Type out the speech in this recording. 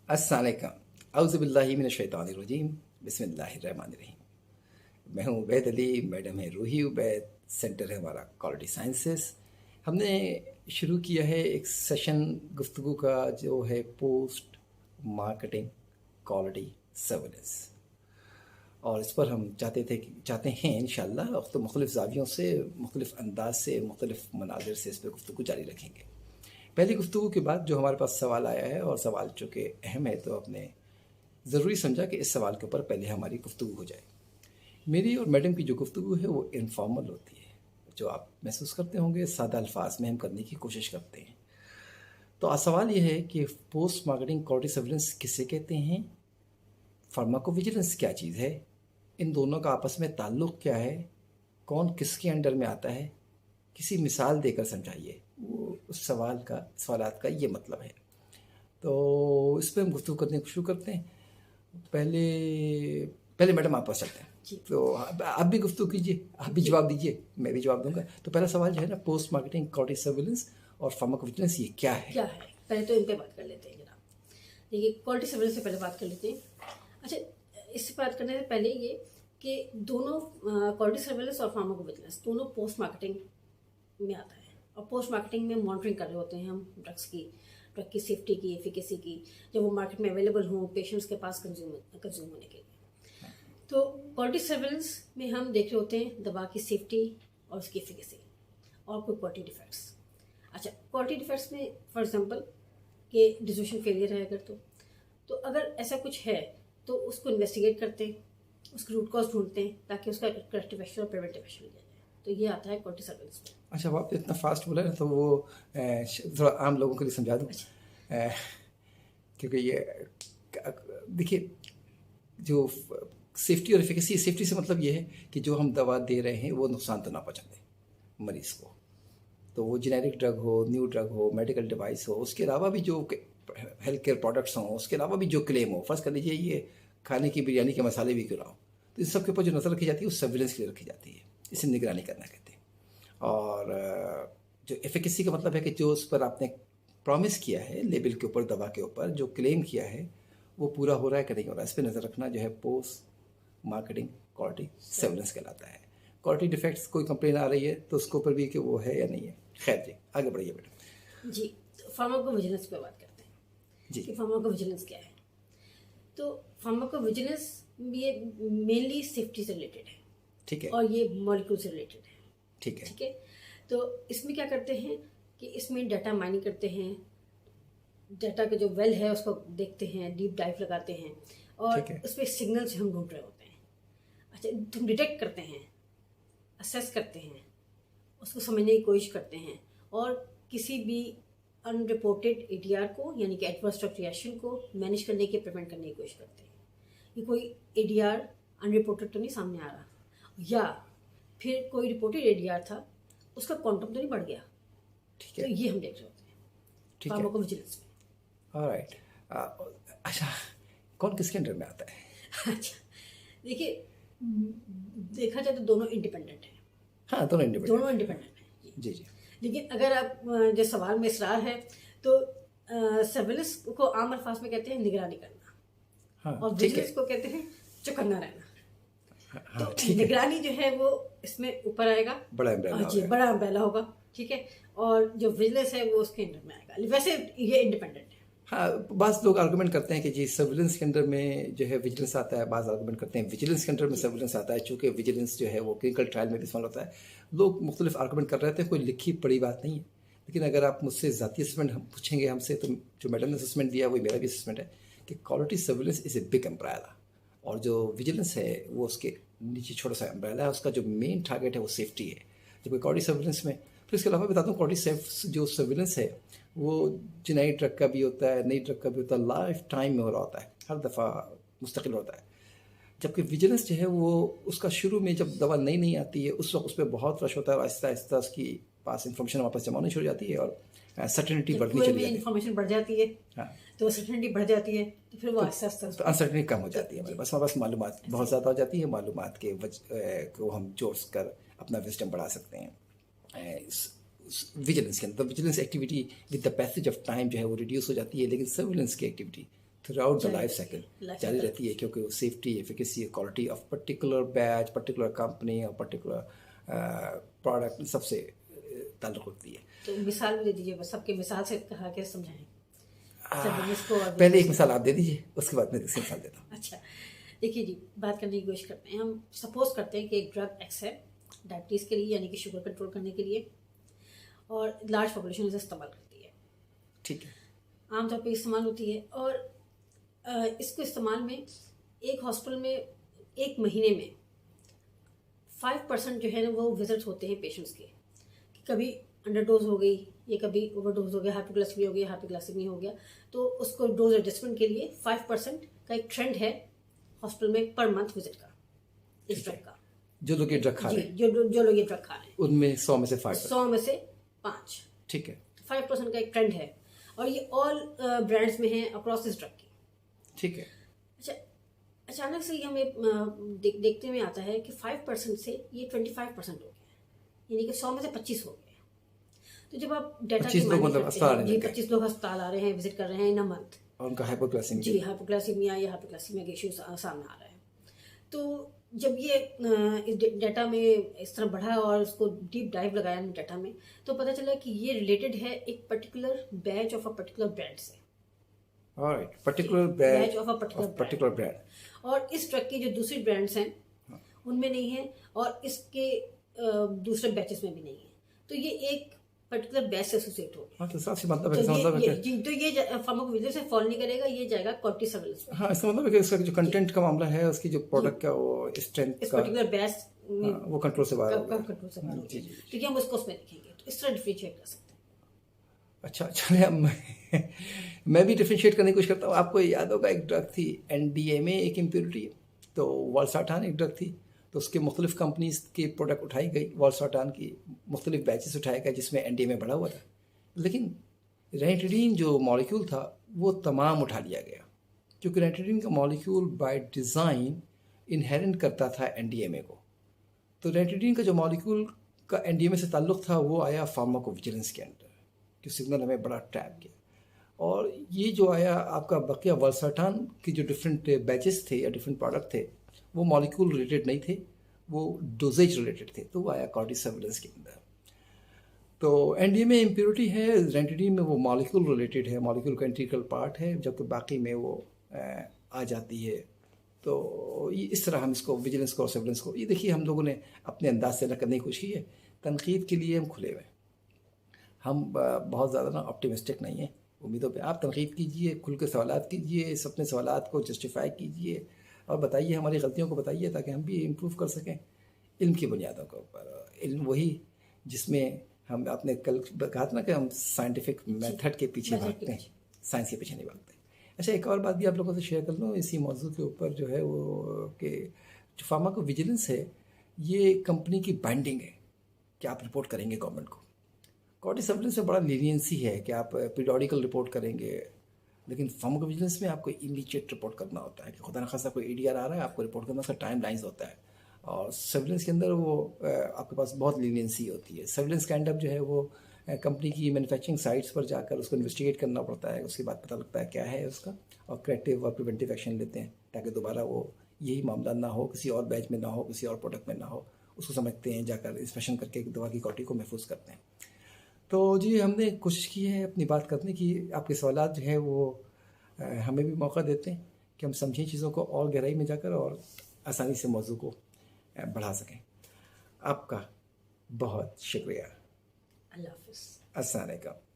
अस्सलाम वालेकुम औज़ुबिल्लाहि मिनश्शैतानिर्रजीम बिस्मिल्लाहिर्रहमानिर्रहीम। मैं हूँ उबैद अली, मैडम है रूही उबैद, सेंटर है हमारा क्वालिटी साइंसेस। हमने शुरू किया है एक सेशन गुफ्तगू का जो है पोस्ट मार्केटिंग क्वालिटी सर्विलेंस, और इस पर हम चाहते हैं इंशाअल्लाह तो मुख्तलिफ़ ज़ावियों से, मुख्तलिफ़ अंदाज से, मुख्तलिफ़ मनाज़िर से इस पर गुफ्तगू जारी रखेंगे। पहली गुफ्तगू के बाद जो हमारे पास सवाल आया है, और सवाल चूँकि अहम है तो आपने ज़रूरी समझा कि इस सवाल के ऊपर पहले हमारी गुफ्तगू हो जाए। मेरी और मैडम की जो गुफ्तगू है वो इनफॉर्मल होती है, जो आप महसूस करते होंगे सादा अल्फाज में हम करने की कोशिश करते हैं। तो आज सवाल यह है कि पोस्ट मार्केटिंग क्वालिटी सर्विलेंस किसे कहते हैं, फार्माकोविजिलेंस क्या चीज़ है, इन दोनों का आपस में ताल्लुक़ क्या है, कौन किसके अंडर में आता है, किसी मिसाल देकर समझाइए। वो उस सवालात का ये मतलब है। तो इस पर हम गुफ्तगू करने शुरू करते हैं। पहले मैडम आप पास चलते हैं, तो आप भी गुफ्तगू कीजिए, आप भी जवाब दीजिए, मैं भी जवाब दूंगा। तो पहला सवाल जो है ना, पोस्ट मार्केटिंग क्वालिटी सर्विलेंस और फार्माकोविजिलेंस, ये क्या है? पहले तो इन पे बात कर लेते हैं जनाब। देखिए, क्वालिटी सर्विलेंस से पहले बात कर लेते हैं। अच्छा, इससे बात करने से पहले ये कि दोनों क्वालिटी सर्विलेंस और फार्माकोविजिलेंस दोनों पोस्ट मार्केटिंग में आता है। और पोस्ट मार्केटिंग में मॉनिटरिंग कर रहे होते हैं हम ड्रग की सेफ्टी की, एफिकेसी की, जब वो मार्केट में अवेलेबल हों पेशेंट्स के पास कंज्यूम होने के लिए। तो क्वालिटी सर्विलेंस में हम देख रहे होते हैं दवा की सेफ्टी और उसकी एफिकेसी और कोई क्वालिटी डिफेक्ट्स। अच्छा, क्वालिटी डिफेक्ट्स में फॉर एग्जांपल कि डिस्ट्रीब्यूशन फेलियर है अगर तो अगर ऐसा कुछ है तो उसको इन्वेस्टिगेट करते हैं, उसके रूट कॉज ढूंढते हैं ताकि उसका करेक्टिव एक्शन और प्रिवेंटिव एक्शन लिया जाए। तो ये आता है क्वालिटी सर्विलेंस में। अच्छा, आप इतना फास्ट बोला है तो वो थोड़ा आम लोगों के लिए समझा दूँ। क्योंकि ये देखिए, जो सेफ्टी और एफिकेसी, सेफ्टी से मतलब ये है कि जो हम दवा दे रहे हैं वो नुकसान तो ना पहुँचाते मरीज़ को। तो वो जेनेरिक ड्रग हो, न्यू ड्रग हो, मेडिकल डिवाइस हो, उसके अलावा भी जो हेल्थ केयर प्रोडक्ट्स हों, उसके अलावा भी जो क्लेम हो, फर्स्ट कर लीजिए ये खाने की बिरयानी के मसाले भी क्यों ना हो, तो इन सब के ऊपर जो नज़र रखी जाती है वो सर्विलेंस के लिए रखी जाती है। इसे निगरानी करना कहते हैं। और जो एफिकेसी का मतलब है कि जो उस पर आपने प्रॉमिस किया है लेबल के ऊपर, दवा के ऊपर जो क्लेम किया है वो पूरा हो रहा है कि नहीं हो रहा है, इस पर नज़र रखना जो है पोस्ट मार्केटिंग क्वालिटी सर्विलेंस कहलाता है। क्वालिटी डिफेक्ट्स कोई कंप्लेन आ रही है तो उसके ऊपर भी कि वो है या नहीं है। खैर जी, आगे बढ़िए बेटा जी। तो फार्माकोविजिलेंस पे बात करते हैं जी कि फार्माकोविजिलेंस क्या है। तो फार्माकोविजिलेंस ये मेनली सेफ्टी से रिलेटेड है, ठीक है, और ये मॉलिक्यूल से रिलेटेड है, ठीक है। तो इसमें क्या करते हैं कि इसमें डाटा माइनिंग करते हैं, डाटा का जो वेल है उसको देखते हैं, डीप डाइव लगाते हैं, और उस पर सिग्नल्स हम ढूंढ रहे होते हैं। अच्छा, हम डिटेक्ट करते हैं, असेस करते हैं, उसको समझने की कोशिश करते हैं, और किसी भी अनरिपोर्टेड एडीआर को यानी कि एडवर्स ड्रग रिएक्शन को मैनेज करने के, प्रिवेंट करने की कोशिश करते हैं कि कोई एडीआर अनरिपोर्टेड तो नहीं सामने आ रहा, या फिर कोई रिपोर्टेड एडीआर था उसका क्वांटम तो नहीं बढ़ गया। ठीक है, तो ये हम देख रहे होते हैं फार्माकोविजिलेंस में। ऑलराइट। अच्छा, कौन किसके अंडर में आता है? अच्छा, देखिए, देखा जाए तो दोनों इंडिपेंडेंट हैं। हाँ, दोनों इंडिपेंडेंट हैं जी जी। लेकिन अगर आप जो सवाल में इसरार है तो सर्विलेंस को आम अल्फाज में कहते हैं निगरानी करना, हाँ, और विजिलेंस को कहते हैं चौकन्ना रहना। हाँ, तो निगरानी जो है वो इसमें ऊपर आएगा, बड़ा अम्ब्रेला, जी बड़ा अम्ब्रेला होगा, ठीक है, और जो विजिलेंस है वो उसके अंडर में आएगा। वैसे ये इंडिपेंडेंट है। हाँ, बाज़ लोग आर्गूमेंट करते हैं कि जी सर्विलेंस के अंडर में जो है विजिलेंस आता है, बाज़ आर्गूमेंट करते हैं विजिलेंस के अंडर में सर्विलेंस आता है, चूँकि विजिलेंस जो है वो क्लिनिकल ट्रायल में भी इस्तेमाल होता है। लोग मुख्तलिफ आर्गूमेंट कर रहे थे, कोई लिखी पड़ी बात नहीं है। लेकिन अगर आप मुझसे ज़ाती असेसमेंट हम पूछेंगे हमसे, तो जो मैडम ने असेसमेंट दिया वही मेरा भी असेसमेंट है कि quality surveillance is a big umbrella, और जो विजिलेंस है वो उसके नीचे छोटा सा अम्ब्रेला है। उसका जो मेन टारगेट है वो सेफ्टी है। जब क्वालिटी सर्विलेंस में, फिर इसके अलावा बता दूँ, क्वालिटी जो सर्विलेंस है वो नई ड्रग का भी होता है, नई ड्रग का भी होता है, लाइफ टाइम में हो रहा होता है, हर दफ़ा मुस्तकिल होता है। जबकि विजिलेंस जो है वो उसका शुरू में जब दवा नई आती है उस वक्त उस पर बहुत रश होता है, और आहिस्ता आहिस्ता उसकी पास इंफॉर्मेशन वापस जमा होनी शुरू हो जाती है, और सर्टेनिटी बढ़नी चली जाती है। इंफॉर्मेशन बढ़ जाती है, हाँ, तो सर्टेनिटी बढ़ जाती है, तो फिर वो आहिस्ता आहिस्ता तो अनसर्टेनिटी कम हो जाती है। हमारे पास मालूमात बहुत ज़्यादा हो जाती है, मालूमात के को हम जोड़ कर अपना विजडम बढ़ा सकते हैं। विजिलेंस के अंदर vigilance activity with the passage of time जो है वो रिड्यूस हो जाती है, लेकिन सर्विलेंस की activity through out the life cycle जारी रहती है, क्योंकि वो safety, efficacy, quality of particular batch, particular company और पर्टिकुलर प्रोडक्ट सबसे ताल्लुक रखती है। तो मिसाल दे दीजिए, बस सबके मिसाल से कहा के समझाएं। पहले एक मिसाल आप दे दीजिए, उसके बाद मैं दूसरी मिसाल देता हूँ। अच्छा, देखिए जी, बात करने की कोशिश करते हैं। हम सपोज करते हैं कि एक ड्रग एक्स है डायबिटीज़ के लिए, यानी कि शुगर कंट्रोल करने के लिए, और लार्ज पॉपुलेशन इसे इस्तेमाल करती है। ठीक है, आमतौर पे इस्तेमाल होती है, और इसको इस्तेमाल में एक हॉस्पिटल में एक महीने में 5% जो है ना वो विजिट होते हैं पेशेंट्स के, कि कभी अंडरडोज हो गई, या कभी ओवरडोज हो गया, हाइपोग्लाइसेमिया हो गया, हाइपोग्लाइसेमिया हो गया, तो उसको डोज एडजस्टमेंट के लिए 5% का एक ट्रेंड है हॉस्पिटल में पर मंथ विजिट का इस ड्रग का। जो लोग ये ड्रग खा रहे हैं, जो लोग ये ड्रग खा रहे हैं, उनमें 100 में से 5। ठीक है, 5% का एक ट्रेंड है, और ये ऑल ब्रांड्स में है अक्रॉस दिस ड्रग की। ठीक है। अच्छा, अचानक से ये हमें देखने में आता है कि 5% से ये 25% हो गया, यानी कि 100 में से 25 हो गया। तो जब आप डाटा 25 लोग मतलब अस्पताल आ रहे हैं, 25 लोग अस्पताल आ रहे हैं, विजिट कर रहे हैं इन अ मंथ, और उनका हाइपोग्लाइसेमिया, जी हाइपोग्लाइसेमिया या हाइपोग्लाइसेमिया के इश्यूज सामने आ रहा है। तो जब ये इस डाटा में इस तरह बढ़ा और उसको डीप डाइव लगाया डाटा में, तो पता चला कि ये रिलेटेड है एक particular batch of a particular brand से। Alright, particular batch of a particular brand, और इस ड्रग की जो दूसरी ब्रांड्स हैं उनमें नहीं है, और इसके दूसरे बैचेस में भी नहीं है। तो ये एक पर्टिकुलर बैच से एसोसिएट हो गया। हाँ, तो साफ सी मतलब है, तो मतलब है जी, तो ये फार्माकोविजिलेंस से फॉल नहीं करेगा, ये जाएगा क्वालिटी सर्विलेंस में। हाँ, इसका मतलब है कि इसका जो कंटेंट का मामला है, उसकी जो प्रोडक्ट का वो स्ट्रेंथ इस का पर्टिकुलर बैच वो कंट्रोल से बाहर हो गया। कंट्रोल से बाहर हो गया, क्योंकि हम उसको उसमें देखेंगे, तो इस तरह डिफरेंशिएट कर सकते हैं। अच्छा, चलिए अब मैं भी डिफरेंशिएट करने की कोशिश करता हूँ। आपको याद होगा एक ड्रग थी NDMA, एक इम्प्योरिटी, तो वालसाटान एक ड्रग थी, तो उसके मुख्तलिफ कंपनीज की प्रोडक्ट उठाई गई, वालसाटान की मुख्तलिफ बैचेस उठाए गए जिसमें NDMA बढ़ा हुआ था, लेकिन रेनिटिडीन जो मॉलिक्यूल था वो तमाम उठा लिया गया, क्योंकि रेनिटिडीन का मॉलिक्यूल बाय डिज़ाइन इनहेरेंट करता था NDMA को। तो रेनिटिडीन का जो मॉलिक्यूल का NDMA से ताल्लुक़ था वो आया फार्माकोविजिलेंस के अंदर, कि सिग्नल हमें बड़ा ट्रैप किया। और ये जो आया आपका बकिया वालसाटान की जो डिफरेंट बैचेस थे या डिफरेंट प्रोडक्ट थे, वो मॉलिक्यूल रिलेटेड नहीं थे, वो डोजेज रिलेटेड थे, तो वो आया क्वालिटी सर्विलेंस के अंदर। तो NDMA इम्प्योरिटी है, रेनिटिडीन में वो मॉलिक्यूल रिलेटेड है, मॉलिक्यूल का इंटीग्रल पार्ट है, जबकि बाकी में वो आ जाती है। तो ये इस तरह हम इसको विजिलेंस को और सर्विलेंस को, ये देखिए हम लोगों ने अपने अंदाज से करने की कोशिश की है। तनकीद के लिए हम खुले हुए, हम बहुत ज़्यादा ना ऑप्टिमिस्टिक नहीं है। उम्मीदों पे आप तनकीद कीजिए, खुल के सवालात कीजिए, अपने सवालात को जस्टिफाई कीजिए और बताइए, हमारी गलतियों को बताइए, ताकि हम भी इम्प्रूव कर सकें इल्म की बुनियादों के ऊपर। इल्म वही जिसमें हम, आपने कल कहा था ना कि हम साइंटिफिक मेथड के पीछे भागते हैं, साइंस के पीछे नहीं भागते। अच्छा, एक और बात भी आप लोगों से शेयर कर लूँ इसी मौजूद के ऊपर, जो है वो कि जो फार्माकोविजिलेंस है ये कंपनी की बाइंडिंग है कि आप रिपोर्ट करेंगे गवर्नमेंट को। क्वालिटी सर्विलेंस में बड़ा लीनियंसी है कि आप पीरियोडिकल रिपोर्ट करेंगे, लेकिन फार्माकोविजिलेंस में आपको इमीडिएट रिपोर्ट करना होता है कि खुदा न खासा कोई ADR आ रहा है, आपको रिपोर्ट करना, उसका टाइम लाइन्स होता है। और सर्विलेंस के अंदर वो आपके पास बहुत लीनियंसी होती है। सर्विलेंस का एंड अप जो है वो कंपनी की मैन्युफैक्चरिंग साइट्स पर जाकर उसको इन्वेस्टिगेट करना पड़ता है, उसके बाद पता लगता है क्या है उसका, और करेक्टिव और प्रिवेंटिव एक्शन लेते हैं ताकि दोबारा वो यही मामला ना हो, किसी और बैच में ना हो, किसी और प्रोडक्ट में ना हो। उसको समझते हैं, जाकर इंस्पेक्शन करके दवा की क्वालिटी को महफूज करते हैं। तो जी, हमने कोशिश की है अपनी बात करने की। आपके सवालात जो है वो हमें भी मौका देते हैं कि हम समझें चीज़ों को और गहराई में जाकर और आसानी से मौजू को बढ़ा सकें। आपका बहुत शुक्रिया। अल्लाह हाफ़िज़। अस्सलाम वालेकुम।